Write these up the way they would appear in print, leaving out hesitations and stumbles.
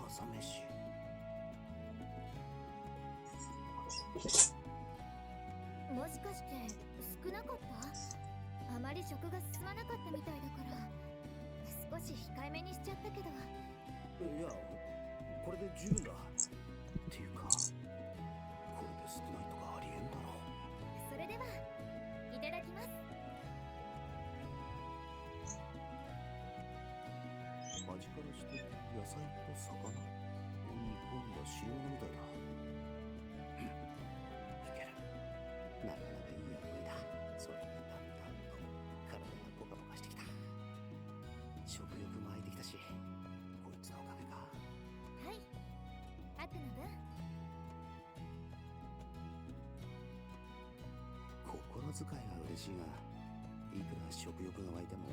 朝飯。もしかして少なかった？あまり食が進まなかったみたいだから少し控えめにしちゃったけど。いや、これで十分だ。っていうか、これで少ないとかありえんだろ。それではいただきます。味からして野菜と魚を煮込んだ汁物みたいだ。いける。なかなかいい思いだ。それでだんだんと体がポカポカしてきた。食欲も湧いてきたし、こいつのおかげか。はい、悪の分。心遣いは嬉しいが、いくら食欲が湧いても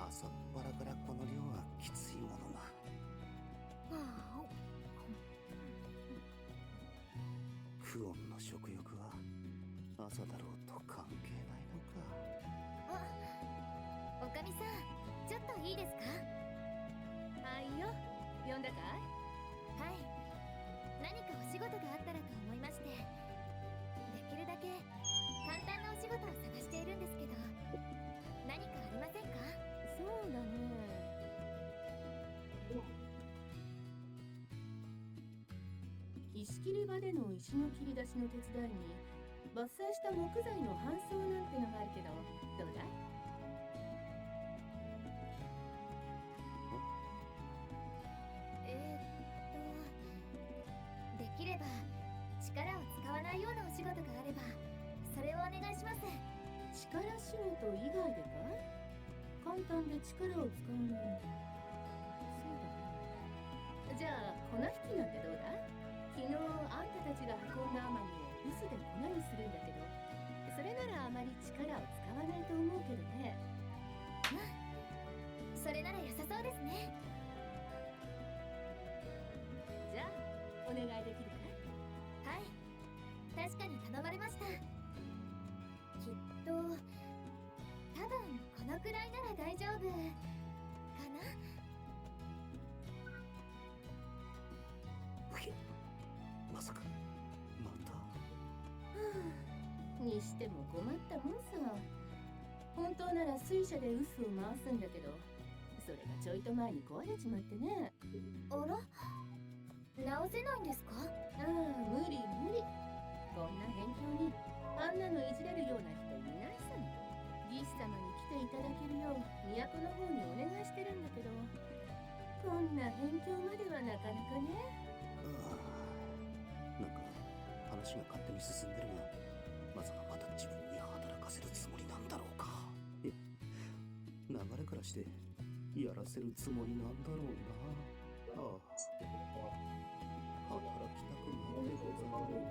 朝っぱらからこの量はきついものが。クオンの食欲は朝だろうと関係ないのか。あ、おかみさん、ちょっといいですか？はいよ、呼んだかい？はい、何かお仕事があったらと思いまして、できるだけ簡単なお仕事を探しているんですけど、何かありませんか？そうだね。石切り場での石の切り出しの手伝いに伐採した木材の搬送なんてのがあるけど、どうだい？できれば力を使わないようなお仕事があればそれをお願いします。力仕事以外でかい？簡単で力を使わない。そうだ。じゃあ粉引きなんてどうだ？昨日あんたたちが運んだアマモを臼で粉にするんだけど、それならあまり力を使わないと思うけどね。うん、それなら良さそうですね。じゃあお願いできるかい？はい、確かに頼まれました。きっと多分このくらいなら大丈夫かな。まさかまた。にしても困ったもんさ。本当なら水車で臼を回すんだけど、それがちょいと前に壊れちまってね。あら、直せないんですか？ああ、無理無理。こんな辺境にあんなのいじれるような人いないさね。義士様に来ていただけるよう都の方にお願いしてるんだけど、こんな辺境まではなかなかね。なんか話が勝手に進んでるが、まさかまた自分に働かせるつもりなんだろうか。いや、流れからしてやらせるつもりなんだろうな。働きたくないでござる。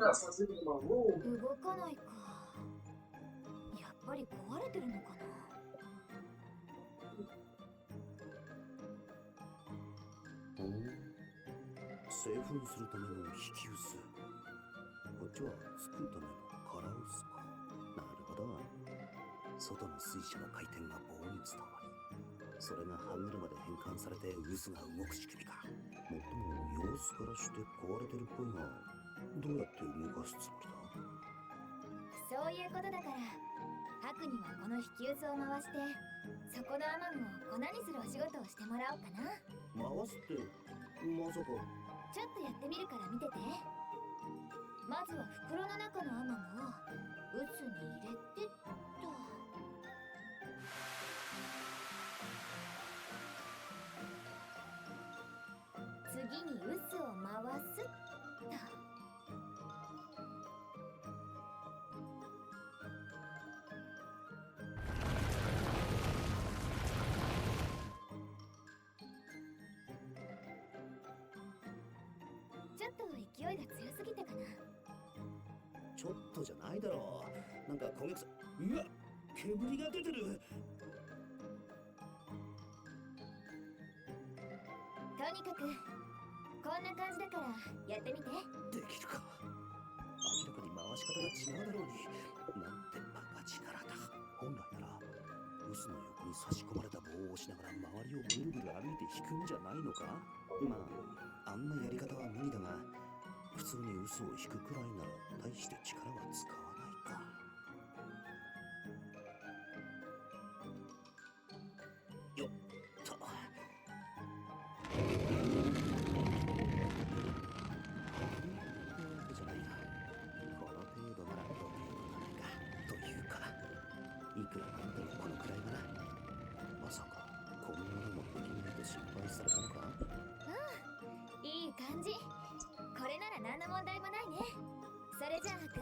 動かないか。やっぱり壊れてるのかな。製粉するための引き臼、こっちは作るための空臼か。なるほど。外の水車の回転が棒に伝わり、それが歯車で変換されて臼が動く仕組みか。もっとも様子からして壊れてるっぽいが、どうやって動かすつもりだ？そういうことだから、ハクにはこの引き臼を回してそこのアマムを粉にするお仕事をしてもらおうかな。回すってまさか。ちょっとやってみるから見てて。まずは袋の中のアマムを臼に入れてっと。次に臼を回すっと。ちょっと勢いが強すぎたかな。ちょっとじゃないだろう。なんか焦げ臭い。うわ、煙が出てる。とにかくこんな感じだからやってみて。できるか。明らかに回し方が違うだろうに。なんてバカ力だ。本来なら臼の横に差し込まれた棒を押しながら周りをブルブル歩いて引くんじゃないのか。まああんなやり方は無理だが、普通に臼を引くくらいなら大して力は使わないか。よっと。じゃないな。この程度ならどうにもならないか。というか、いくらなんでもこのくらいだな。まさかこんなのもできないと心配されたのか。いい感じ。これなら何の問題もないね。それじゃあハク、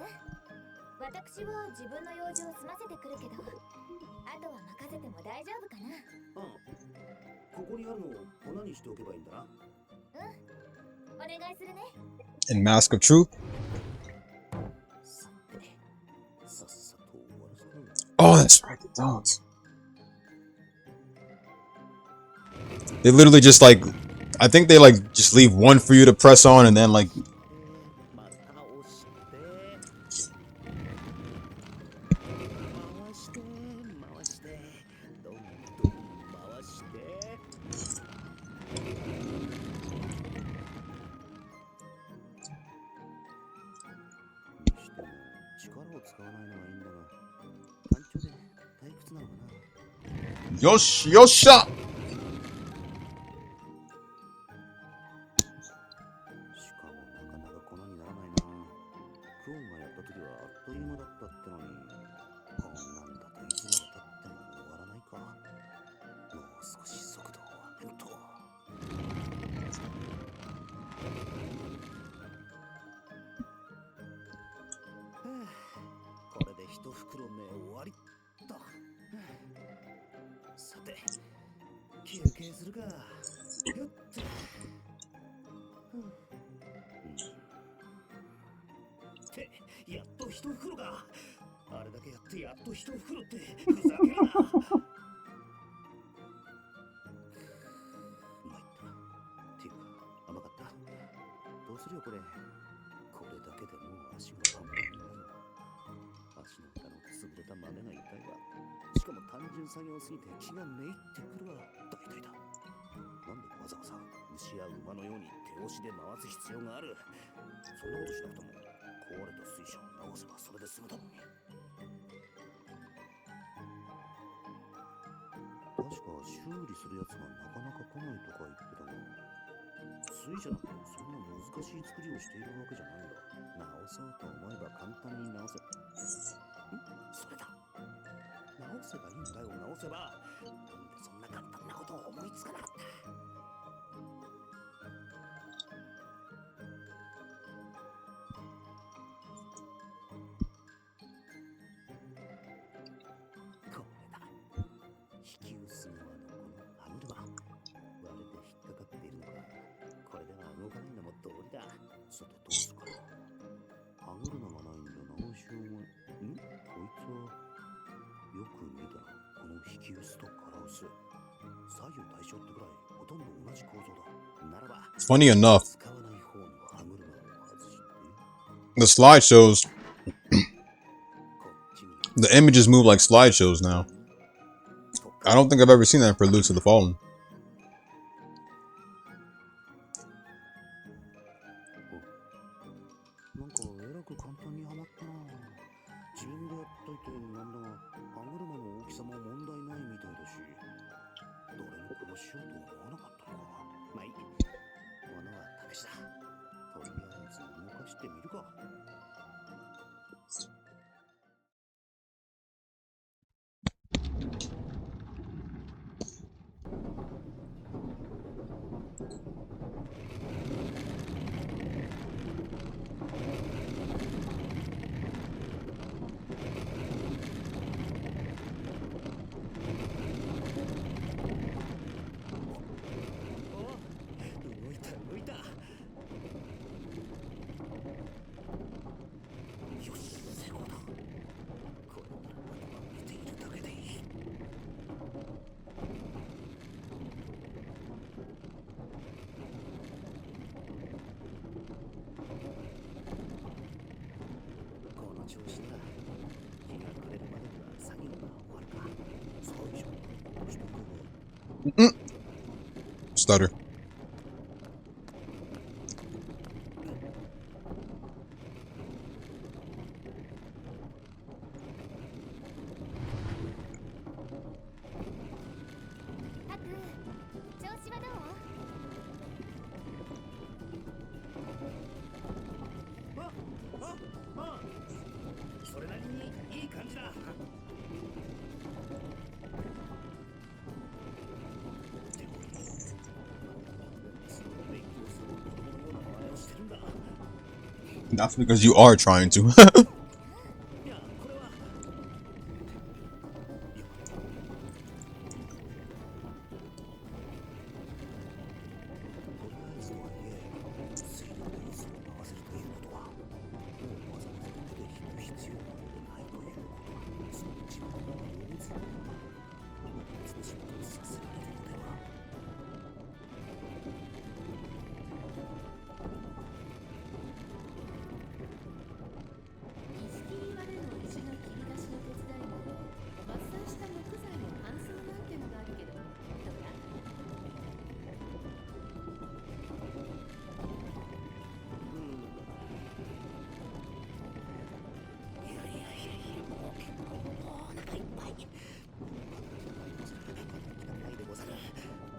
私は自分の用事を済ませてくるけど、あとは任せても大丈夫かな。ここにあるのを粉にしておけばいいんだな。お願いするね。 In Mask of Truth. さて、さっさと終わらせろ。 Oh, that's right, the dogs. They literally just like, I think they like just leave one for you to press on and then like. また押して回して回してどんどん回して。にしても力を使わないのはいいんだが、単調で退屈なのかな。 Yosh, yosha! しかもなかなか粉にならないな。クオンがやった時はあっという間だったってのに、こんなんだといつまでたっても終わらないか。もう少し速度を上げんと。これで一袋目終わりっと。さて、休憩するか。よっと。ってやっと一袋か。あれだけやってやっと一袋ってふざけるな。参ったな。っていうか甘かった。どうするよこれ。これだけでもう足がパンパンになる。足の裏の潰れた豆が痛いわ。しかも単純作業すぎて気がめいってくるわ。大体だ。なんでわざわざ牛や馬のように手押しで回す必要がある。そんなことしなくとも壊れた水車を直せばそれで済むだろうに。確か修理するやつがなかなか来ないとか言ってたが、水車なんてそんな難しい作りをしているわけじゃないんだ。直そうと思えば簡単に直せ。それだ。直せばいいんだよ、直せば。なんでそんな簡単なことを思いつかなかった。これだ。引き薄側のこの歯車。割れて引っかかっているのか。これでは動かないのも道理だ。さてどうするかな。歯車がないんだ。直しようが。こいつはよく見たらこの引き薄と空薄、左右対称ってくらいほとんど同じ構造だ。ならば Funny enough, 使わない方の歯車を外して、 the slideshows, こっちに the images move like slideshows now. I don't think I've ever seen that in Prelude to the Fallen. なんかえらく簡単にはまったな。自分でやっといてなんだが、歯車の大きさも問題ないみたいだし、誰もこうしようと思わなかったのか。まあいい。物は試しだ。とりあえず動かしてみるか。Stutter. ハク、調子はどう？それなりにいい感じだ。でもその勉強する子供のような真似をしてるんだ。 That's because you are trying to. いや、これはとりあえずとはいえ水力で渦を回せるということは、もうわざわざ手で引く必要がないということは、その自分の大津を別の仕事にさせられるのでは。石切り場での石の切り出しの手伝いも伐採した木材の搬送なんてのがあるけど、どうだ？いやいやいやいや、もう結構もうお腹いっぱい。ないでござる。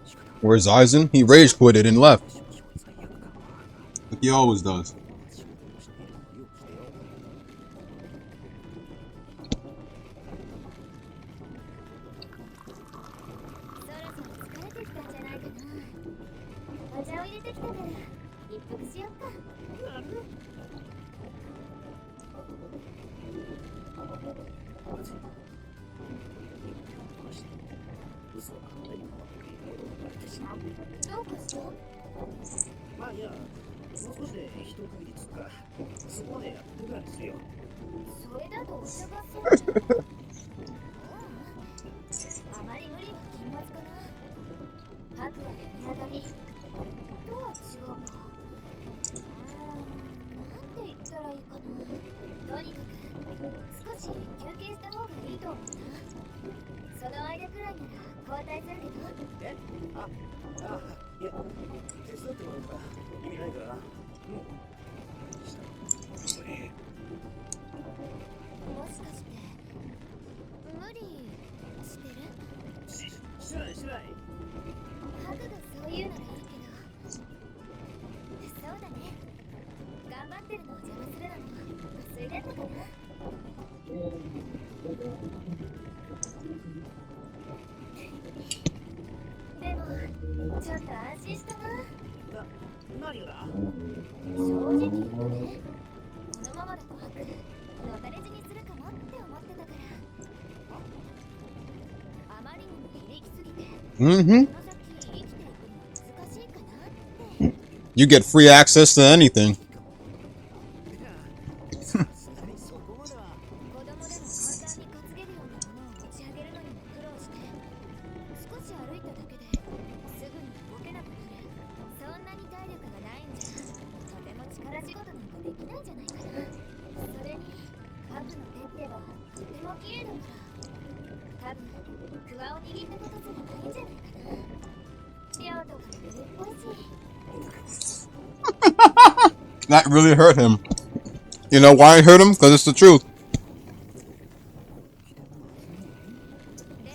仕方ない。 Where's Aizen? He rage quitted and left. 少々罪悪感はあるが、 Like he always does. 仕事をしているふりをしてよ。そろそろ疲れてきたんじゃないかな。お茶を入れてきたから一服しよっか。嘘は目に変わっていることになってしまう。どうかした？まあいや、もう少しで一区切りつくから、そこまでやってくらいするよ。それだとお茶がそうだ。あまり無理は禁物かな。白は手当たりとは違うか。なんて言ったらいいかな。とにかく少し休憩した方がいいと思うな。その間くらいなら交代するけど。え、いや、手伝ってもらうから意味ないからな。ももしかして無理してる？してないしてない。ハグがそう言うならいいけど。そうだね。頑張ってるのを邪魔するのも忘れだったかな。でもちょっと安心したな。何がだ？正直言うとね、このままだとハグのたれ死にするかもって思ってたから。あまりにも非力すぎて、 Mm-hmm. この先生きていくのは難しいかなって。 You get free access to anything. さすがにそこまでは。子供でも簡単に担げるようなものを持ち上げるのにも苦労して、少し歩いただけですぐに動けなくなる。そんなに体力がないんじゃとても力仕事なんかできないんじゃないかな。それにハグの手ってばとても綺麗だから、多分クワを握ったことすらないんじゃないかな。量とかも古っぽいし。 That really hurt him. You know why it hurt him? Because it's the truth. で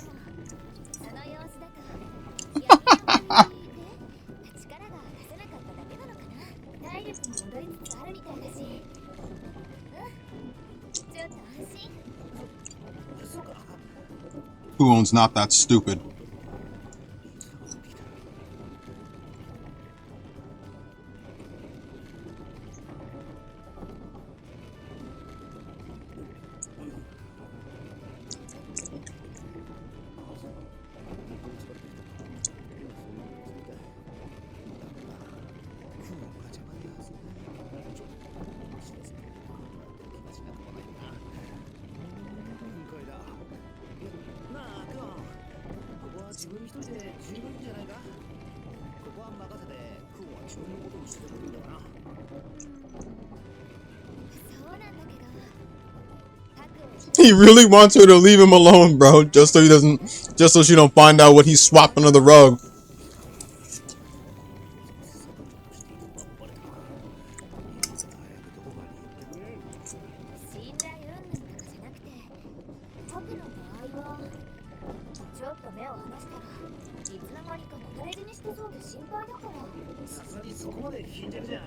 もその様子だと闇の国で力が出せなかっただけなのかな。体力も戻りつつあるみたいだし、ちょっと安心。そうか。 Kuon's not that stupid. 自分一人で十分じゃないか。ここは任せて、クオは自分のことにしてくれるんだよな。そうなんだけど、ハ He really wants her to leave him alone, bro, just so she don't find out what he's swapping under the rug. 信頼云々とかじゃなくて、僕の場合はちょっと目を離したらいつの間にか流れ死にしてそうで心配だから。さすがにそこまで貧弱じゃ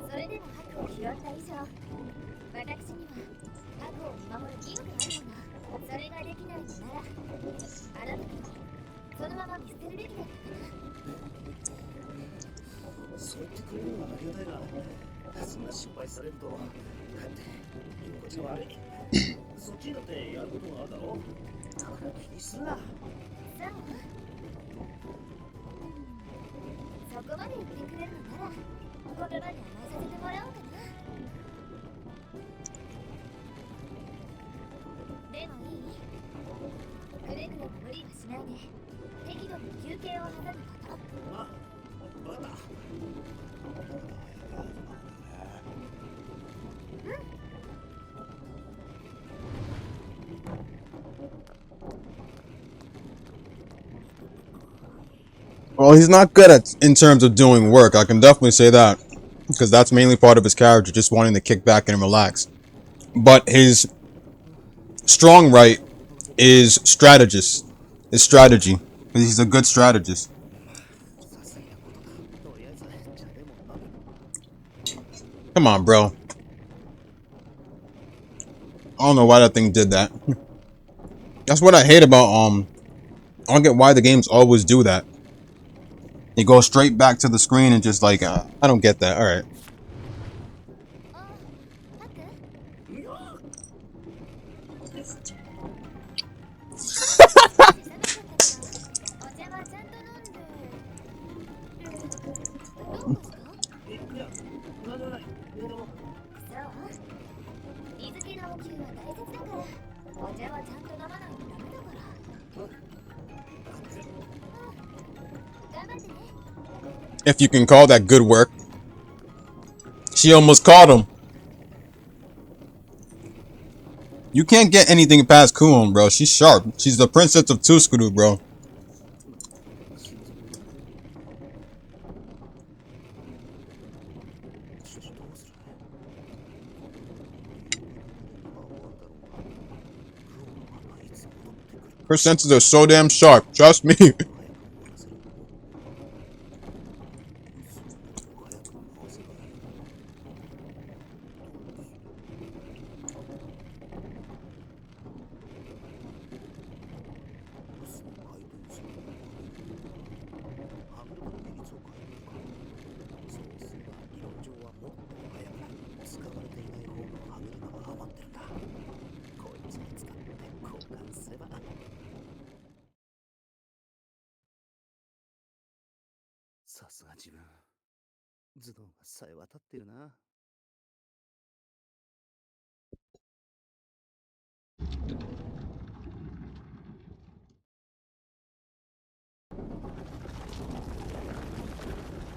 それでも白を拾った以上、私には白を見守る義務があるもの。それができないのなら、あなたにそのまま見捨てるべきだったかな。そう言ってくれるのはありがたいが、そんな心配されるとかえって居心地が悪い。そっちにだってやることがあるだろ。だから気にするな。そうそこまで言ってくれるのなら、言葉に甘えさせてもらおうかな。でもいい？くれぐれも無理はしないで、適度に休憩を挟むこと。あ、わかった。Well, he's not good at in terms of doing work. I can definitely say that, because that's mainly part of his character, just wanting to kick back and relax. But his strong right is strategist. Is strategy. He's a good strategist. Come on, bro. I don't know why that thing did that. That's what I hate about I don't get why the games always do that. You go straight back to the screen and just like I don't get that. All right. If you can call that good work. She almost caught him. You can't get anything past Kuon, bro. She's sharp. She's the princess of Tuskuru, bro. Her senses are so damn sharp. Trust me.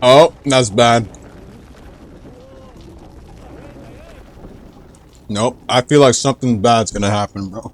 Oh, that's bad. Nope. I feel like something bad's gonna happen, bro.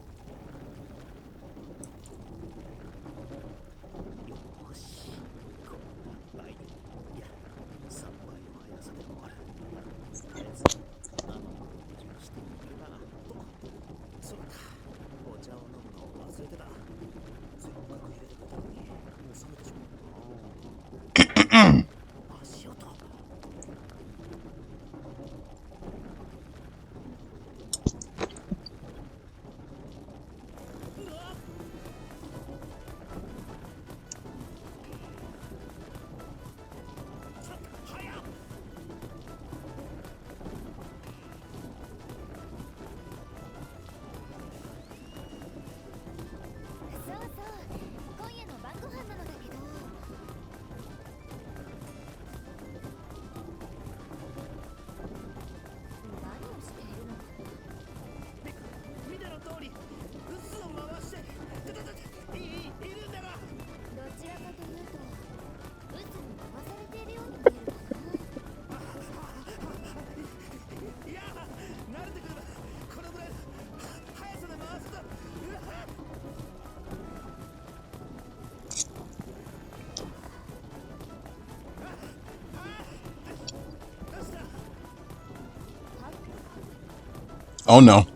Oh no.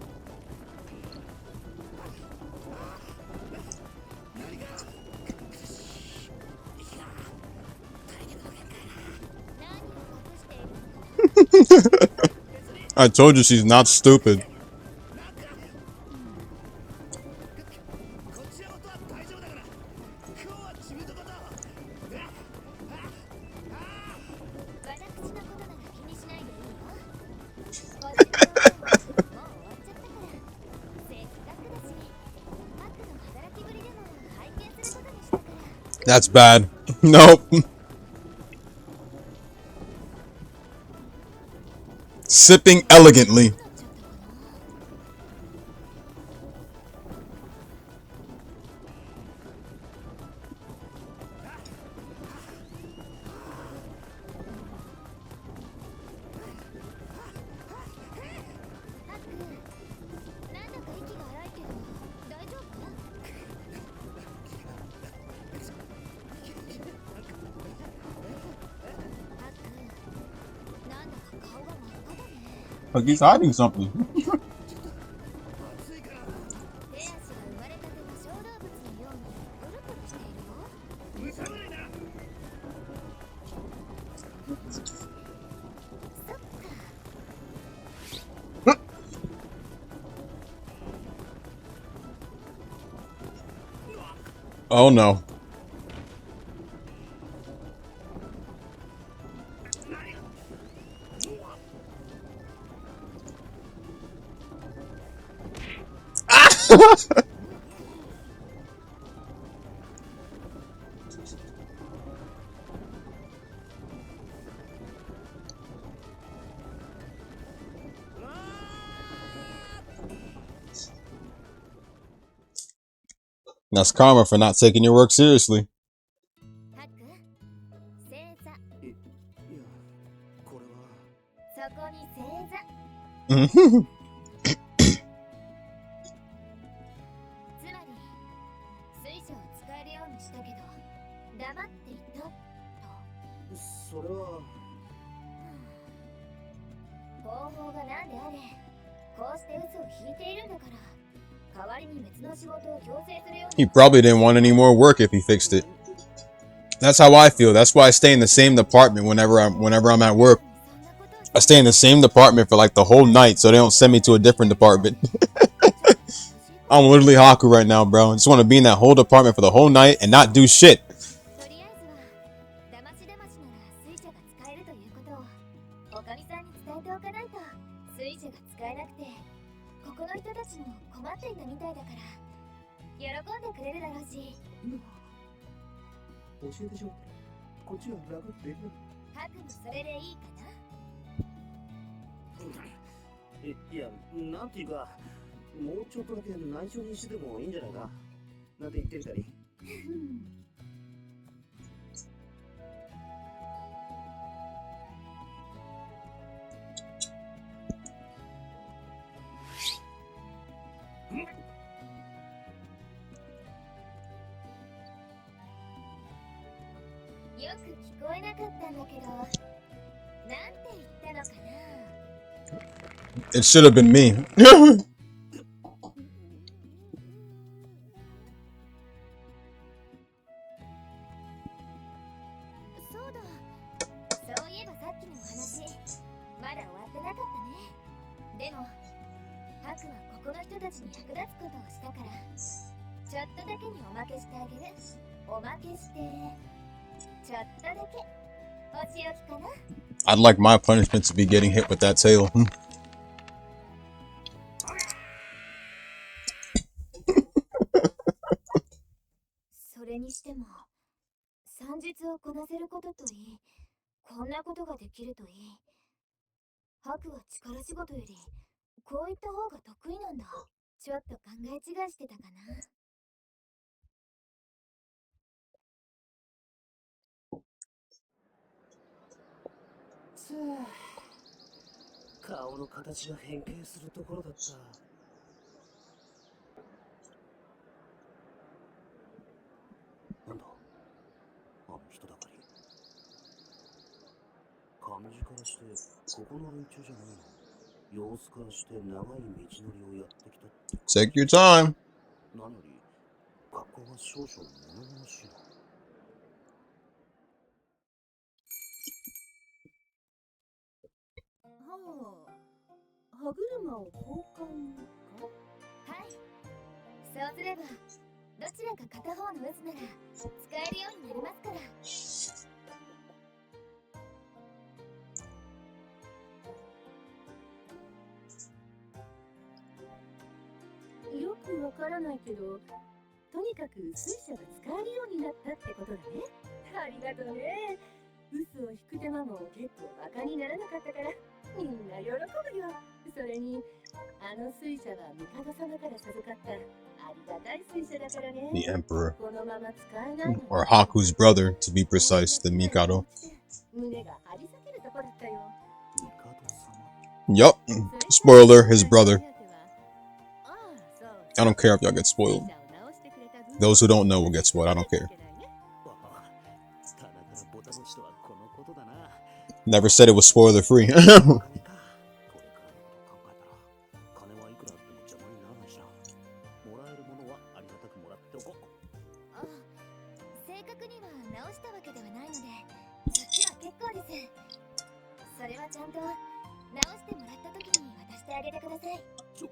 I told you she's not stupid. こっちは音は大丈夫だから今日は君のこと私のことなら気にしないでいいよ。こっちのことはもう終わっちゃったからせっかくだしハックの働きぶりでも拝見することにしたから。 That's bad. Nope. Sipping elegantly. なんだか息が荒いけど大丈夫？なんだか顔が真っ赤だね。 Like he's hiding something. 手足が生まれたての小動物のようにプルプルしているよ。むさぶりな Oh no. That's karma for not taking your work seriously. ハック、正座。いやこれはそこに正座。 Mhm. つまり水車を使えるようにしたけど黙っていたと。それは方法が何であれこうして嘘を引いているんだから代わりに別の仕事を強制するよう He に。 probably didn't want any more work if he fixed it. That's how I feel. That's why I stay in the same department whenever I'm at work. I stay in the same department for like the whole night so they don't send me to a different department. I'm literally Haku right now, bro. I just want to be in that whole department for the whole night and not do shit. とりあえずはだましだましなら水車が使えるということをおかみさんに伝えておかないと水車が使えなくてここの人たちも困っていたみたいだから喜んでくれるだろうし。教えてちょうこっちは楽できないハクもそれでいいかな。いやなんていうかもうちょっとだけ内緒にしてでもいいんじゃないかなんて言ってみたりよく聞こえなかったんだけどなんて言ったのかな。 It should have been me. そうだ、そういえばさっきのお話まだ終わってなかったね。でもハクはここの人たちに役立つことをしたからちょっとだけにおまけしてあげる。おまけしてちょっとだけお仕置きかな。 I'd like my punishment to be getting hit with that tail. それにしても算日をこなせることといいこんなことができるといい。ハクは力仕事よりこういった方が得意なんだ。ちょっと考え違いしてたかな。顔の形が変形するところだった。なんだあの人だかり。感じからしてここの連中じゃないの。様子からして長い道のりをやってきたって。 Take your time. 何より格好が少々物々しいな。歯車を交換か。はい、そうすればどちらか片方の渦なら使えるようになりますから。よくわからないけど、とにかく水車が使えるようになったってことだね。ありがとうね。嘘を引く手間も結構バカにならなかったからみんな喜ぶよ。それにあの水車は帝様から授かったありがたい水車だからね。 The Emperor, このまま使えないの or Haku's brother, to be precise, the Mikado. 胸が張り裂けるとこだったよ。Yup. Spoiler, his brother. I don't care if y'all get spoiled. Those who don't know will get spoiled. I don't care. Never said it was spoiler free. 正確には直したわけではないので、そっちは結構です。それはちゃんと直してもらった時に渡してあげてください。そう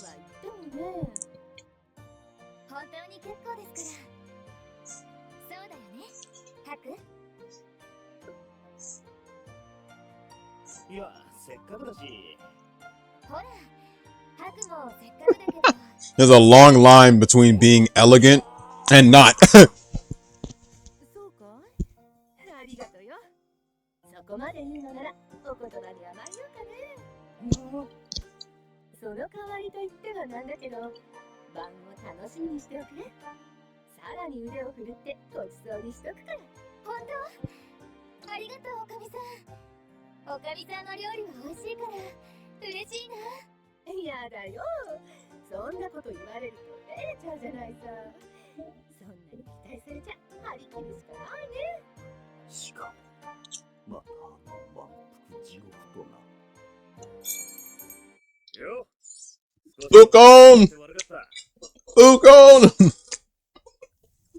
は言ってもね。本当に結構ですから。そうだよね、ハク。いや、せっかくだし。ほら、ハクもせっかくだけど。There's a long line between being elegant and not. そうかい、ありがとうよ。そこまで言うのならお言葉に甘えようかね。もうその代わりと言ってはなんだけど、晩を楽しみにしておくれ。さらに腕を振るってごちそうにしとくから。本当、ありがとう、おかみさん。おかみさんの料理は美味しいから嬉しいな。やだよ、そんなこと言われると照れちゃうじゃないさ。そんなに期待されちゃ張り切るしかないね。しかもまた満腹地獄とな。よ Ukon! Ukon!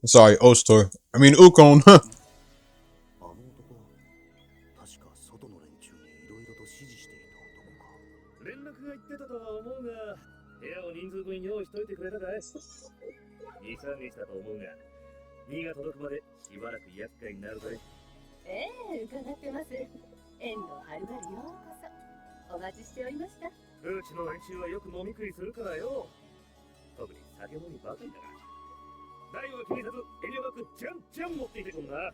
Sorry, Ostor. I mean, Ukon. あの男は確か外の連中にいろいろと指示していた男か。連絡が言ってたとは思うが、部屋を人数分用意しといてくれたかい。2、3日だと思うが、2が届くまでしばらく厄介になるぜ。ええ、伺ってます。遠路はるばるようこそお待ちしておりました。うちの連中はよく飲み食いするからよ。特に酒飲みばかりだが。大は気にせず遠慮なくじゃんじゃん持っていてくんな。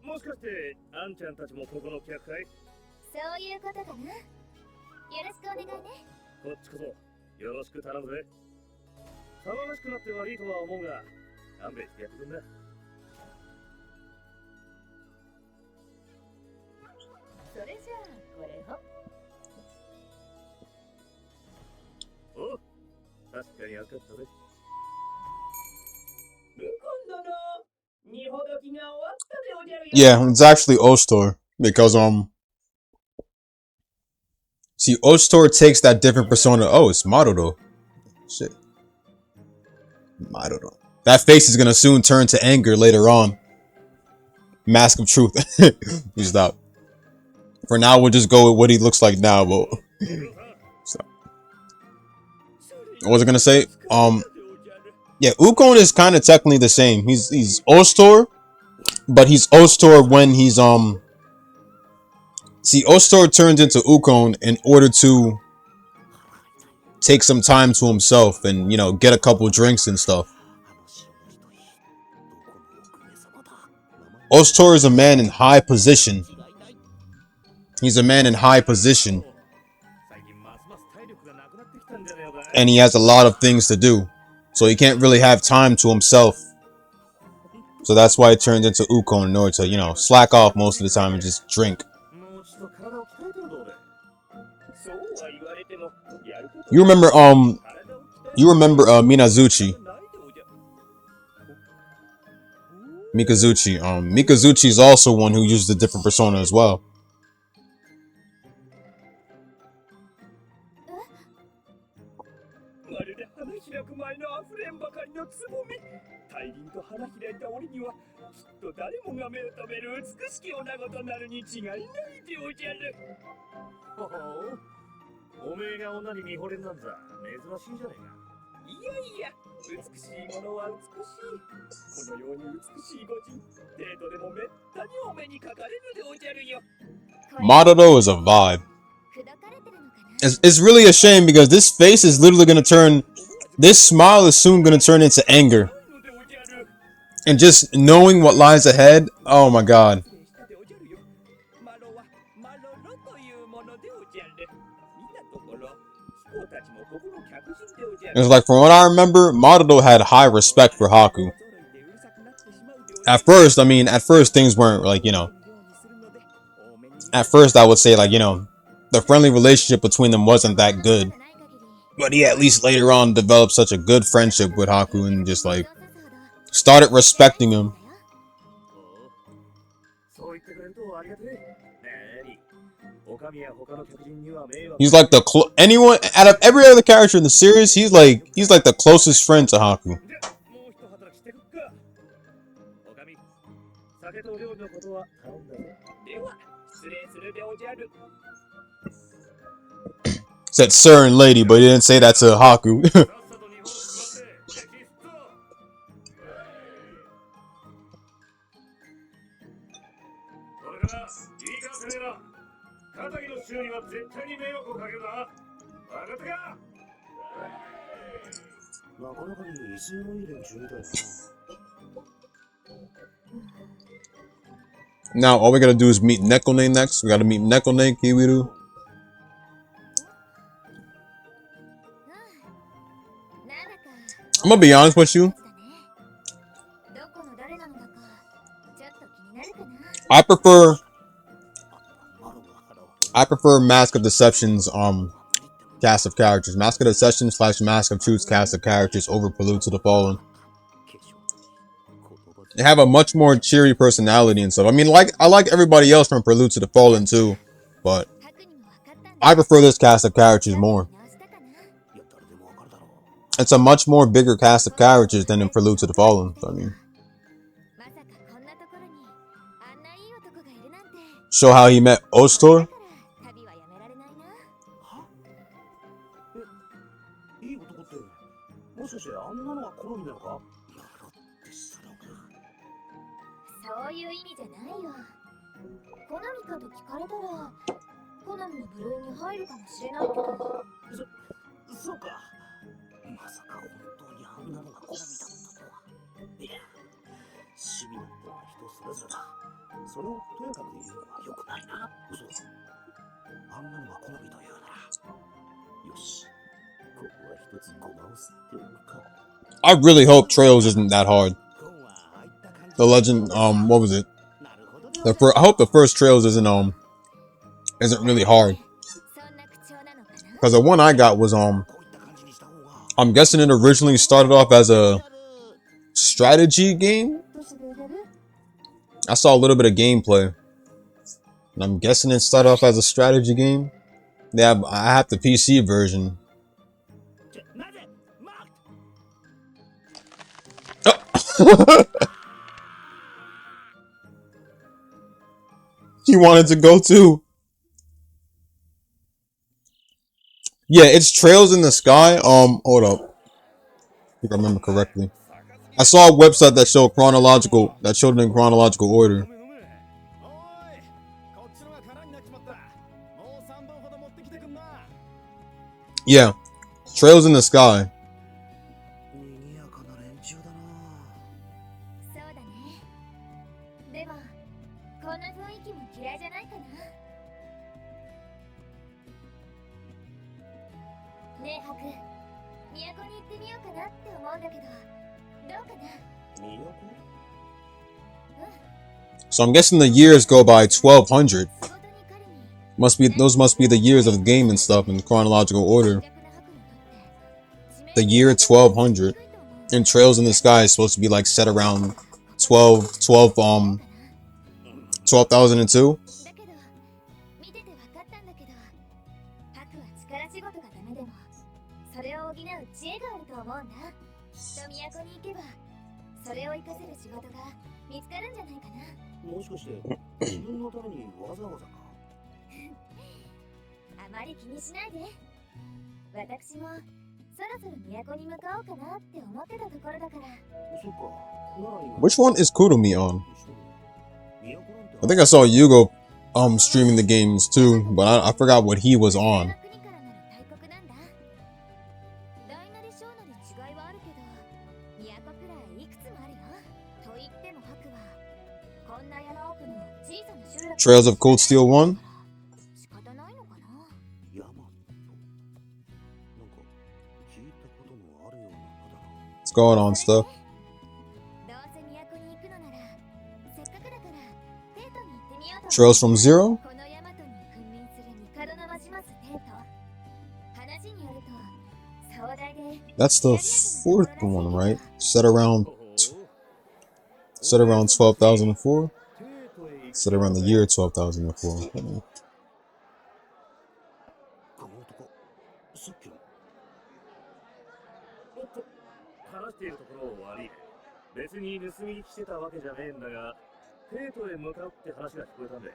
もしかしてあんちゃんたちもここの客かい？そういうことかな。よろしくお願いね。こっちこそよろしく頼むぜ。騒がしくなって悪いとは思うが、勘弁してやってくんな。それじゃあこれを。お、確かに赤かったぜ。Yeah, it's actually Ostor. Because, see, Ostor takes that different persona. Oh, it's Marudo. Shit. Marudo. That face is gonna soon turn to anger later on. Mask of Truth. We stop. For now, we'll just go with what he looks like now, but... Stop. What was I gonna say? Yeah, Ukon is kind of technically the same. He's Ostor, but he's Ostor when he's see, Ostor turns into Ukon in order to take some time to himself and, you know, get a couple drinks and stuff. Ostor is a man in high position. He's a man in high position. And he has a lot of things to do. So he can't really have time to himself. So that's why it turns into Ukon in order to, you know, slack off most of the time and just drink. You remember Minazuchi. Mikazuchi. Mikazuchi is also one who uses a different persona as well. まるで花開く前のあふれんばかりのつぼみ。大輪と花開いた折にはきっと誰もが目を留める美しき女子となるに違いないでおじゃる。ほほう、おめえが女に見惚れるなんざ珍しいじゃねえか。いやいや、美しいものは美しい。このように美しい御人、デートでもめったにお目にかかれぬでおじゃるよ。 Madodo is a vibe. It's really a shame because this face is literally gonna turn. This smile is soon gonna turn into anger. And just knowing what lies ahead, oh my god. It's like, from what I remember, Madodo had high respect for Haku. At first things weren't like, you know. At first I would say, like, you know, the friendly relationship between them wasn't that good. But he at least later on developed such a good friendship with Haku and just like started respecting him. He's like the anyone out of every other character in the series, he's like the closest friend to Haku. Said sir and lady, but he didn't say that to Haku. Now all we gotta do is meet Nekone next. We gotta meet Nekone, Kiwiru. I'm gonna be honest with you. I prefer Mask of Deception's cast of characters. Mask of Deception / Mask of Truth's cast of characters over Prelude to the Fallen. They have a much more cheery personality and stuff. I mean, I like everybody else from Prelude to the Fallen too, but I prefer this cast of characters more. It's a much more bigger cast of characters than in Prelude to the Fallen. So, I mean, show how he met Ostor. I really hope Trails isn't that hard. The Legend, what was it? I hope the first Trails isn't really hard. Because the one I got was I'm guessing it originally started off as a strategy game. I saw a little bit of gameplay, and I'm guessing it started off as a strategy game. Yeah, I have the PC version. He wanted to go too. Yeah, it's Trails in the Sky. Hold up. If I remember correctly. I saw a website that showed it in chronological order. Yeah, Trails in the Sky. So I'm guessing the years go by 1200. Those must be the years of the game and stuff in chronological order. the year 1200, and Trails in the Sky is supposed to be like set around 12,002. だけど見てて分かったんだけどハクは力仕事がダメでもそれを補う知恵があると思うんだ。きっと都に行けばそれを活かせる仕事が見つかるんじゃないかな。もしかして自分のためにわざわざか。あまり気にしないで。私もそろそろ都に向かおうかなって思ってたところだから。そっか。なら今 Which one is Kurumi on? 都なんて I think I saw Yugo streaming the games too, but I forgot what he was on. 国からなる大国なんだ。大なり小なり違いはあるけど都くらいいくつもあるよ。と言ってもハクはこんな山奥の小さな集落 Trails of Cold Steel 1? 仕方ないのかな。山となんか聞いたことのあるような名だな。 What's going on, stuff? どうせ都に行くのならせっかくだからテートに行ってみようと。 Trails from Zero? このヤマトに君臨する帝のますますテート。話によると壮大で That's the fourth one, right? Set around 12,004? Set around the year 12,004. この男さっきのおっと話しているところを悪い。別に盗み聞きしてたわけじゃねえんだがテートへ向かうって話が聞こえたんで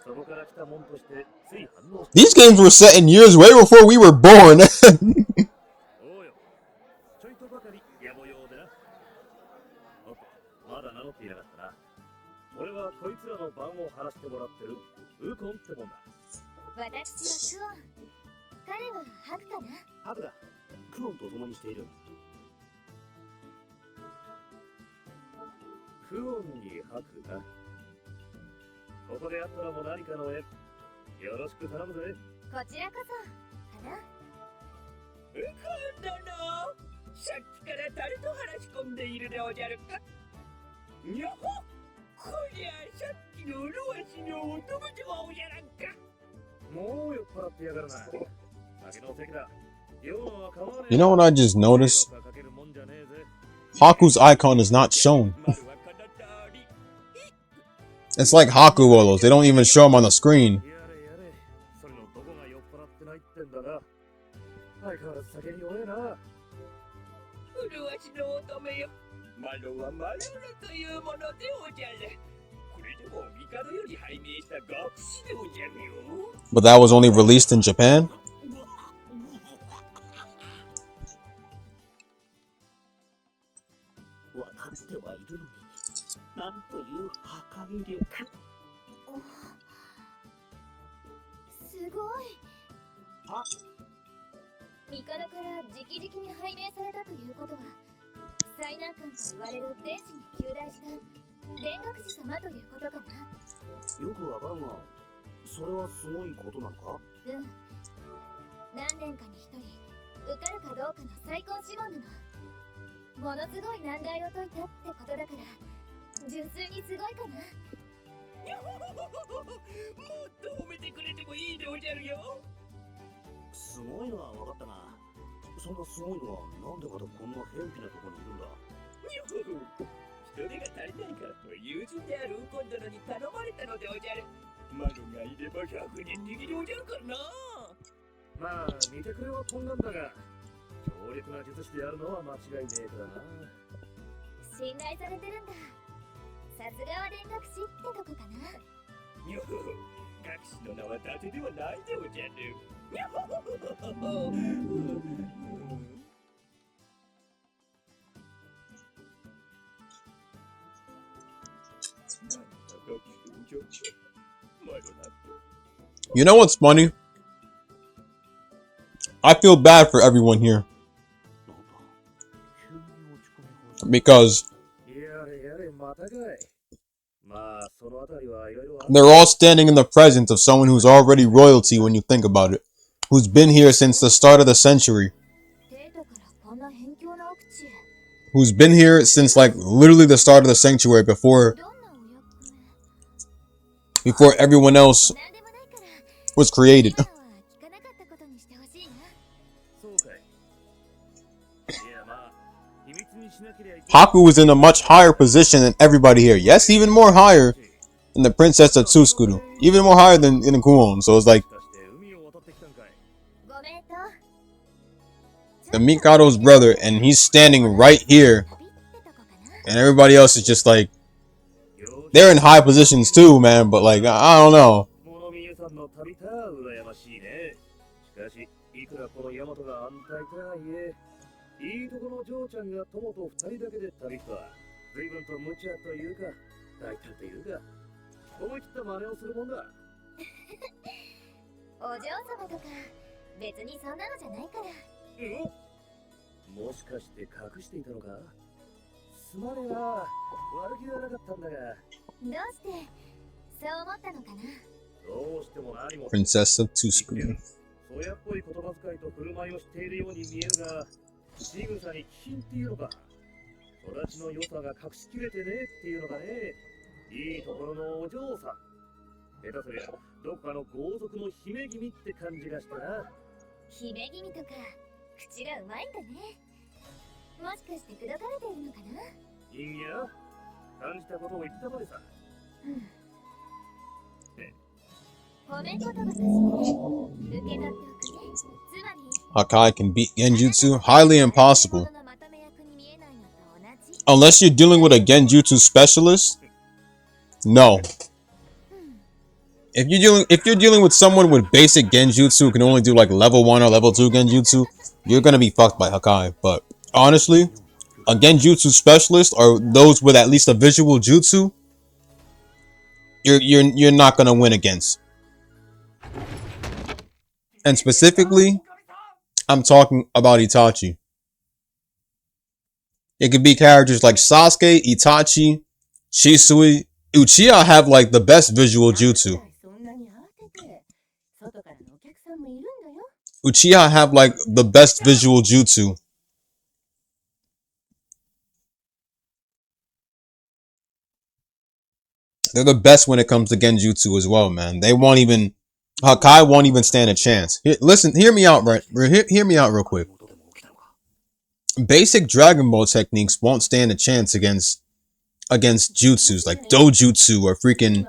そこから来たもんとしてつい反応して These games were set in years way before we were born. おうよちょいとばかり野暮用でな。おっとまだ名乗っていなかったな。俺はこいつらの番を晴らしてもらってるウコンってもんだ。私はクオン。彼はハクかな。ハクだ。クオンと共にしている。クオンにハクな。ここでやったらもう何かの縁よろしく頼むぜ。こちらこそかな。ウコン殿さっきから誰と話し込んでいるでおじゃるか。にゃほこりゃさっきのうろわしのお供ではおじゃらんか。もう酔っ払ってやがるな。酒の席だ。酔うのは構わねえ。 You know what I just noticed? 迷惑かけるもんじゃねえぜ。 Haku's icon is not shown. It's like Haku Wolos. They don't even show him on the screen. やれやれ。それのどこが酔っ払ってないってんだな。相変わらず酒に弱えな。うるわしの乙女よ。マロはマロロというものでおじゃる。これでも帝より拝命した学士でおじゃるよ。 But that was only released in Japan? わかってはいるのになんという破壊力。すごい。あ帝から直々に拝命されたということは最難関と言われる天使に及第した煉獄師様ということかな。よくわからんが、それはすごいことなのか。うん。何年かに一人受かるかどうかの最高志望なの。ものすごい難題を解いたってことだから純粋にすごいかな。もっと褒めてくれてもいいでおじゃるよ。すごいのは分かったが、そんなすごいのはなんでまたこんな偏僻なところにいるんだ。人手が足りないからと友人であるウコン殿に頼まれたのでおじゃる。マロがいれば100人握りおじゃるからな。まあ見てくれはこんなんだが強力な術師であるのは間違いねえからな。信頼されてるんだ。さすがは煉獄師ってとこかな。よほほ、学士の名は伊達ではないでおじゃる。よほほほほほ。You know what's funny? I feel bad for everyone here. Because they're all standing in the presence of someone who's already royalty when you think about it. Who's been here since the start of the century. Who's been here since like literally the start of the sanctuary before everyone else was created. Haku is in a much higher position than everybody here. Yes, even more higher than the Princess of Tsuskuru. Even more higher than in Kuon. So it's like ごめんと the Mikado's brother, and he's standing right here, and everybody else is just like they're in high positions too, man. But like I don't know. 物見湯さんの旅か羨ましいね。しかしいくらこの大和が安泰とはいえ、いいとこの嬢ちゃんが友と二人だけで旅とは随分と無茶というか大胆というか思い切った真似をするもんだ。お嬢様とか別にそんなのじゃないから。もしかして隠していたのか？すまねえな。悪気はなかったんだが。どうしてそう思ったのかな。どうしても何も。Princess of Tsuskuru. そやっぽい言葉遣いと振る舞いをしているように見えるが、仕草に気品っていうのか。育ちの良さが隠しきれてねえっていうのがね。いいところのお嬢さん。下手すりゃどっかの豪族の姫君って感じがしたな。姫君とか口がうまいんだね。もしかして口説かれているのかな。いんや感じたことを言ったまでさ。褒め言葉として受け取っておくね。つまり Hakai can beat Genjutsu? Highly impossible. Unless you're dealing with a Genjutsu specialist? No. If you're dealing with someone with basic Genjutsu who can only do like level 1 or level 2 Genjutsu, you're gonna be fucked by Hakai. But honestly, a Genjutsu specialist or those with at least a visual jutsu, you're not gonna win against. And specifically, I'm talking about Itachi. It could be characters like Sasuke, Itachi, Shisui. Uchiha have like the best visual jutsu. Uchiha have like the best visual jutsu. They're the best when it comes to Genjutsu as well, man. They won't even Hakai won't even stand a chance. Listen, hear me out hear me out real quick. Basic Dragon Ball techniques won't stand a chance against jutsus like dojutsu or freaking,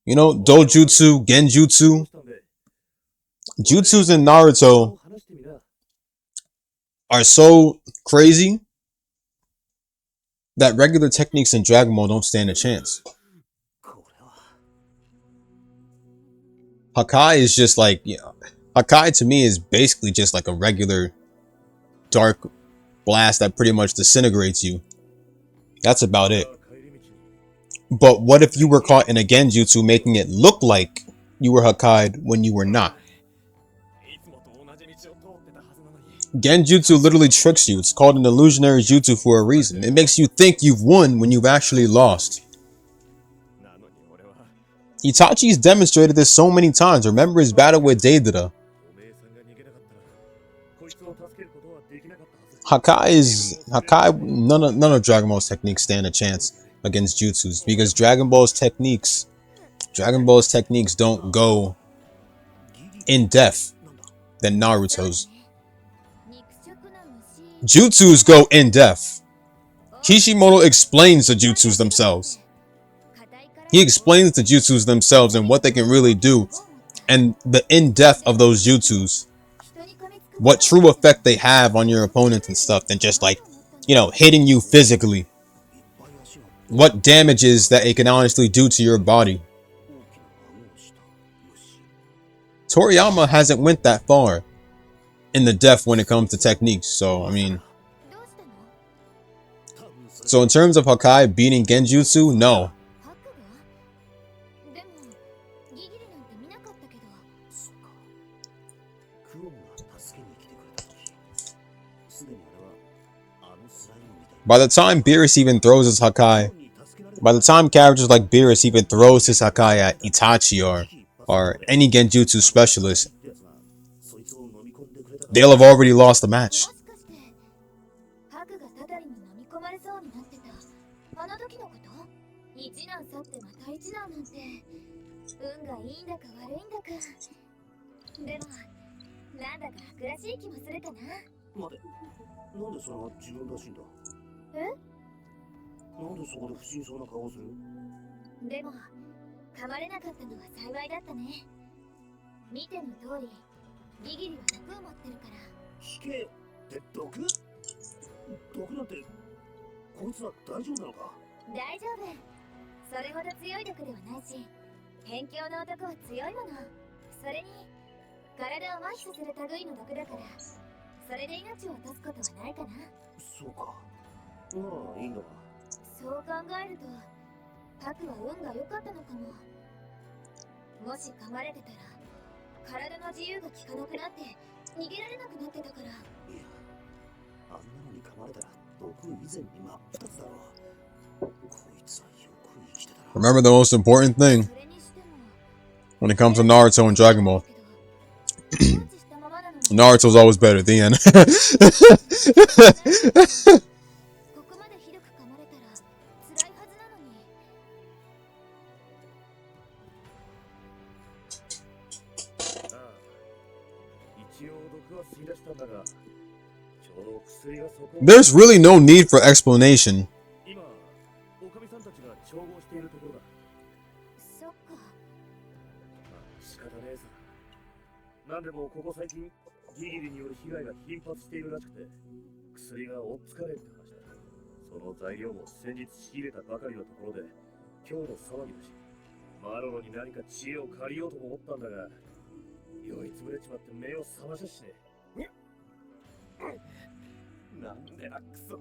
you know, dojutsu, genjutsu. Jutsus in Naruto are so crazy that regular techniques in Dragon Ball don't stand a chance. Hakai is just like, you know, Hakai to me is basically just like a regular dark blast that pretty much disintegrates you. That's about it. But what if you were caught in a genjutsu making it look like you were Hakai when you were not? Genjutsu literally tricks you. It's called an illusionary jutsu for a reason. It makes you think you've won when you've actually lost. Itachi's demonstrated this so many times. Remember his battle with Deidara. Hakai, none of Dragon Ball's techniques stand a chance against jutsus because Dragon Ball's techniques don't go in depth than Naruto's. Jutsus go in depth. Kishimoto explains the jutsus themselves. He explains the jutsus themselves and what they can really do and the in-depth of those jutsus. What true effect they have on your opponents and stuff than just like, you know, hitting you physically. What damages that it can honestly do to your body. Toriyama hasn't went that far in the depth when it comes to techniques. So, I mean, so in terms of Hakai beating Genjutsu, no. By the time Beerus even throws his Hakai, by the time characters like Beerus even throws his Hakai at Itachi or any Genjutsu specialist, they'll have already lost the match. なんでそれが自分らしいんだ。なんでそこで不審そうな顔をする。でも噛まれなかったのは幸いだったね。見ての通りギギリは毒を持ってるから。死刑って毒なんてこいつは大丈夫なのか。大丈夫。それほど強い毒ではないし、辺境の男は強いもの。それに体を麻痺させる類の毒だから、それで命を落とすことはないかな。そうか。ならいいんだが。そう考えるとパクは運が良かったのかも。もし噛まれてたら体の自由が利かなくなって逃げられなくなってたから。いや、あんなのに噛まれたら毒以前に真っ二つだろう。こいつはよく生きてたな。 Remember the most important thing それにしても when it comes to Naruto and Dragon Ball. 放置したままなのに Naruto's always better. The end. ここまでひどく噛まれたら辛いはずなのに。ああ、一応毒は吸い出したんだが、ちょうど薬がそこを There's really no need for explanation. 今、おかみさんたちが調合しているところだ。そっか。まあ、仕方ねえさ。なんでもここ最近、ギギリによる被害が頻発しているらしくて、薬が追っつかねえって話だ。その材料も先日仕入れたばかりのところで、今日の騒ぎだし、マロロに何か知恵を借りようとも思ったんだが、酔いつぶれちまって目を覚ましゃしねえ。なんでだ、クソ。